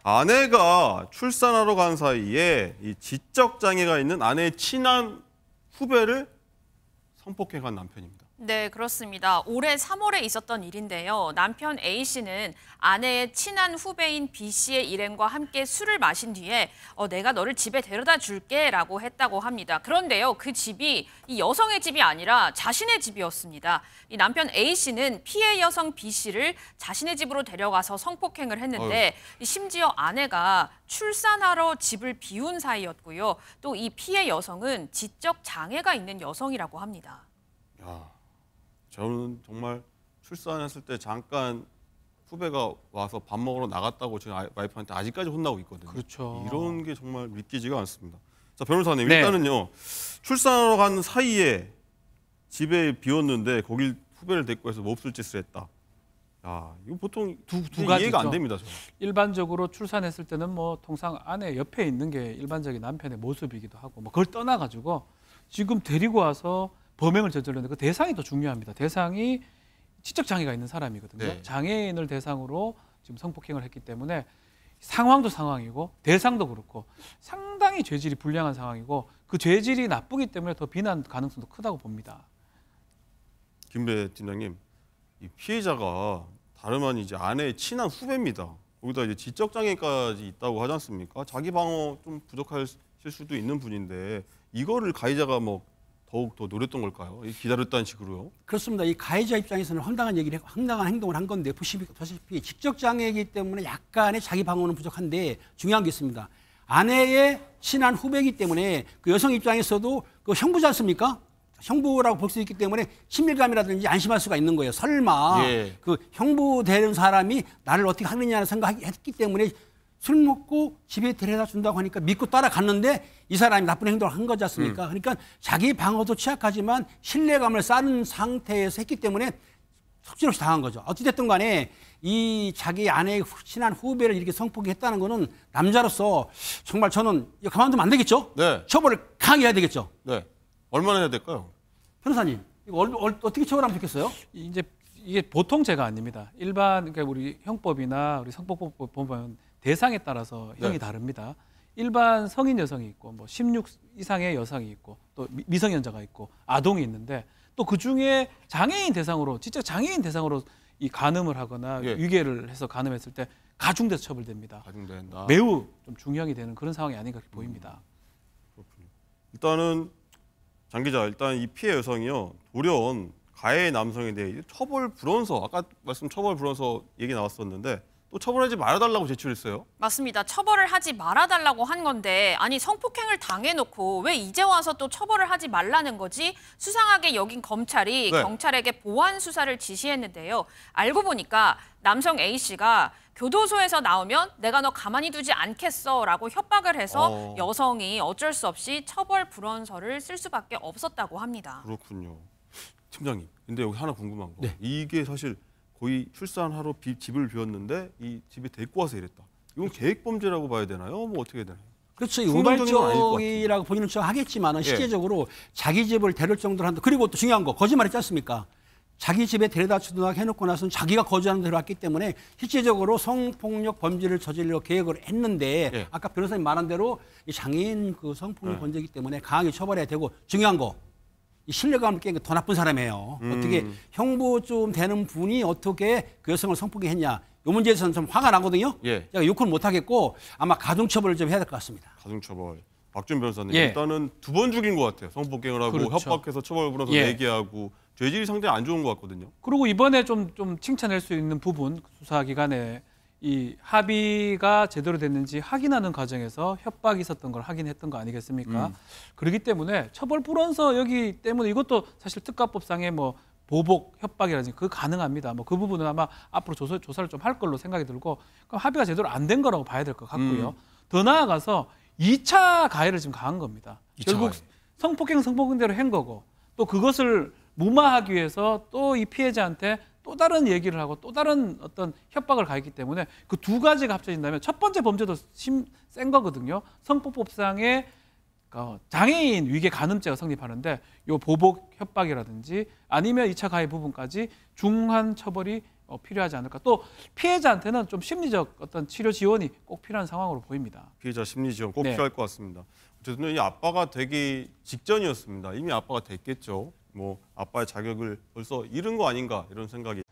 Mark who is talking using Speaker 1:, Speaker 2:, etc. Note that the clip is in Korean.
Speaker 1: 아내가 출산하러 간 사이에 이 지적 장애가 있는 아내의 친한 후배를 성폭행한 남편입니다.
Speaker 2: 네, 그렇습니다. 올해 3월에 있었던 일인데요. 남편 A씨는 아내의 친한 후배인 B씨의 일행과 함께 술을 마신 뒤에 내가 너를 집에 데려다 줄게 라고 했다고 합니다. 그런데요, 그 집이 이 여성의 집이 아니라 자신의 집이었습니다. 이 남편 A씨는 피해 여성 B씨를 자신의 집으로 데려가서 성폭행을 했는데 심지어 아내가 출산하러 집을 비운 사이였고요. 또 이 피해 여성은 지적 장애가 있는 여성이라고 합니다.
Speaker 1: 야, 저는 정말 출산했을 때 잠깐 후배가 와서 밥 먹으러 나갔다고 지금 와이프한테 아직까지 혼나고 있거든요.
Speaker 3: 그렇죠.
Speaker 1: 이런 게 정말 믿기지가 않습니다. 자, 변호사님,
Speaker 3: 네.
Speaker 1: 일단은요. 출산하러 간 사이에 집에 비웠는데 거길 후배를 데리고 해서 몹쓸 짓을 했다. 야, 이거 보통
Speaker 3: 두 가지죠.
Speaker 1: 이해가 안 됩니다. 저는.
Speaker 3: 일반적으로 출산했을 때는 뭐 통상 아내 옆에 있는 게 일반적인 남편의 모습이기도 하고 뭐 그걸 떠나가지고 지금 데리고 와서 범행을 저질렀는데 그 대상이 더 중요합니다. 대상이 지적 장애가 있는 사람이거든요.
Speaker 1: 네.
Speaker 3: 장애인을 대상으로 지금 성폭행을 했기 때문에 상황도 상황이고 대상도 그렇고 상당히 죄질이 불량한 상황이고 그 죄질이 나쁘기 때문에 더 비난 가능성도 크다고 봅니다.
Speaker 1: 김배 팀장님, 이 피해자가 다름 아닌 이제 아내의 친한 후배입니다. 거기다 이제 지적 장애까지 있다고 하지 않습니까? 자기 방어 좀 부족하실 수도 있는 분인데 이거를 가해자가 뭐 더욱 더 노렸던 걸까요? 기다렸다는 식으로요?
Speaker 4: 그렇습니다. 이 가해자 입장에서는 황당한 행동을 한 건데 보시다시피 지적 장애이기 때문에 약간의 자기 방어는 부족한데 중요한 게 있습니다. 아내의 친한 후배이기 때문에 그 여성 입장에서도 그 형부지 않습니까? 형부라고 볼 수 있기 때문에 친밀감이라든지 안심할 수가 있는 거예요. 설마 그 형부 되는 사람이 나를 어떻게 하느냐는 생각했기 때문에 술 먹고 집에 데려다 준다고 하니까 믿고 따라갔는데 이 사람이 나쁜 행동을 한 거지 않습니까? 그러니까 자기 방어도 취약하지만 신뢰감을 쌓은 상태에서 했기 때문에 속절없이 당한 거죠. 어찌됐든 간에 이 자기 아내의 친한 후배를 이렇게 성폭행했다는 거는 남자로서 정말 저는 이거 가만두면 안 되겠죠?
Speaker 1: 네.
Speaker 4: 처벌을 강하게 해야 되겠죠?
Speaker 1: 네. 얼마나 해야 될까요?
Speaker 4: 변호사님, 이거 어떻게 처벌하면 좋겠어요?
Speaker 3: 이제 이게 보통 죄가 아닙니다. 일반 그러니까 우리 형법이나 우리 성폭법 보면 대상에 따라서 형이 다릅니다. 일반 성인 여성이 있고 뭐 16 이상의 여성이 있고 또 미성년자가 있고 아동이 있는데 또 그중에 장애인 대상으로 진짜 장애인 대상으로 이 간음을 하거나 위계를 해서 간음했을 때 가중돼서 처벌됩니다.
Speaker 1: 가중된다.
Speaker 3: 매우 좀 중형이 되는 그런 상황이 아닌가 보입니다.
Speaker 1: 그렇군요. 일단은 장 기자, 일단 이 피해 여성이요 돌연 가해 남성에 대해 처벌 불원서, 아까 말씀 처벌 불원서 얘기 나왔었는데 또 처벌하지 말아달라고 제출했어요.
Speaker 2: 맞습니다. 처벌을 하지 말아달라고 한 건데 아니 성폭행을 당해놓고 왜 이제 와서 또 처벌을 하지 말라는 거지? 수상하게 여긴 검찰이 경찰에게 보완 수사를 지시했는데요. 알고 보니까 남성 A씨가 교도소에서 나오면 내가 너 가만히 두지 않겠어 라고 협박을 해서 여성이 어쩔 수 없이 처벌 불원서를 쓸 수밖에 없었다고 합니다.
Speaker 1: 그렇군요. 팀장님, 근데 여기 하나 궁금한 거. 이게 사실 거의 출산하러 집을 비웠는데 이 집에 데리고 와서 이랬다. 이건 계획범죄라고 봐야 되나요? 뭐 어떻게 되나요?
Speaker 4: 그렇죠. 우발적이라고 본인은 하겠지만 실제적으로 자기 집을 데려올 정도로 한다. 그리고 또 중요한 거 거짓말했지 않습니까? 자기 집에 데려다 주도록 해놓고 나서는 자기가 거주하는 데로 왔기 때문에 실제적으로 성폭력 범죄를 저지르려 계획을 했는데 아까 변호사님 말한 대로 이 장애인 그 성폭력 범죄이기 때문에 강하게 처벌해야 되고 중요한 거 이 신뢰감을 깬 게 더 나쁜 사람이에요. 어떻게 형부 좀 되는 분이 어떻게 그 여성을 성폭행했냐. 이 문제에서는 좀 화가 나거든요. 제가 욕은 못 하겠고 아마 가중처벌을 좀 해야 될 것 같습니다.
Speaker 1: 가중처벌. 박준 변호사님, 일단은 2번 죽인 것 같아요. 성폭행을 하고 협박해서 처벌 불어서 내기하고 죄질이 상당히 안 좋은 것 같거든요.
Speaker 3: 그리고 이번에 좀 칭찬할 수 있는 부분 수사기관에 이 합의가 제대로 됐는지 확인하는 과정에서 협박이 있었던 걸 확인했던 거 아니겠습니까? 그렇기 때문에 처벌 불원서 여기 때문에 이것도 사실 특가법상의 뭐 보복 협박이라든지 그거 가능합니다. 뭐 그 부분은 아마 앞으로 조사를 좀 할 걸로 생각이 들고 그럼 합의가 제대로 안 된 거라고 봐야 될 것 같고요. 더 나아가서 2차 가해를 지금 가한 겁니다. 결국 성폭행대로 한 거고 또 그것을 무마하기 위해서 또 이 피해자한테 또 다른 얘기를 하고 또 다른 어떤 협박을 가했기 때문에 그 두 가지가 합쳐진다면 첫 번째 범죄도 센 거거든요. 성폭법상의 장애인 위계 간음죄가 성립하는데 요 보복 협박이라든지 아니면 2차 가해 부분까지 중한 처벌이 필요하지 않을까. 또 피해자한테는 좀 심리적 어떤 치료 지원이 꼭 필요한 상황으로 보입니다.
Speaker 1: 피해자 심리 지원 꼭
Speaker 3: 네.
Speaker 1: 필요할 것 같습니다. 어쨌든 이 아빠가 되기 직전이었습니다. 이미 아빠가 됐겠죠. 뭐 아빠의 자격을 벌써 잃은 거 아닌가 이런 생각이